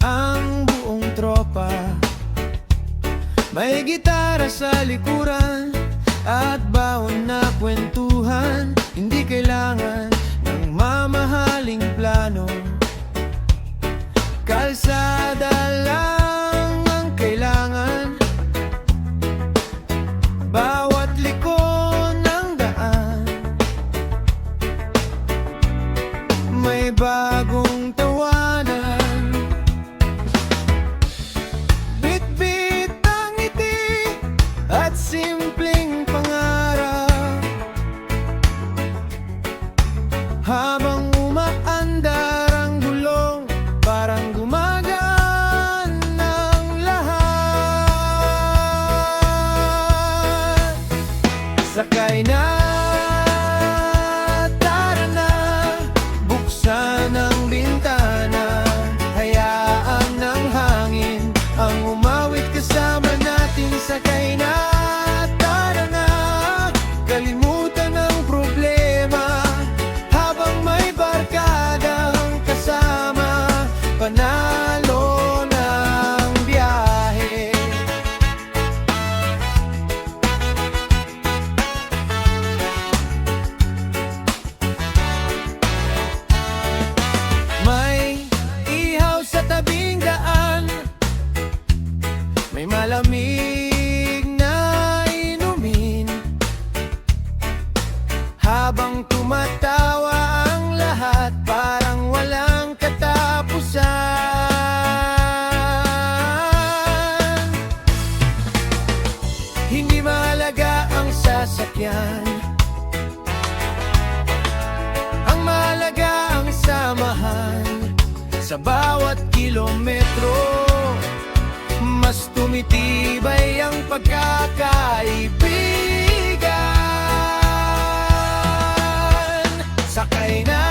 ang buong tropa. May gitara sa likuran at baon na kwentuhan. Hindi kailangan ng mamahaling plano, kalsada lang ang kailangan. Bawat liko ng daan may bagong tawanan. Bit-bit ang ngiti at simpleng pangarap, habang umaandar ang gulong, parang gumagaan ang lahat. Sakay na, tara na, buksan ang bintana, hayaan ng hangin ang umawit kasama natin. Sakay na, tara na, kalimutan ang problema, habang may barkadang kasama, panalo ng biyahe. May ihaw sa tabing daan, may malamig na inumin, habang tumatawa ang lahat, parang walang katapusan. Hindi mahalaga ang sasakyan, ang mahalaga ang samahan. Sa bawat kilometro, mas tumitibay ang pagkakaibigan. Sakay na,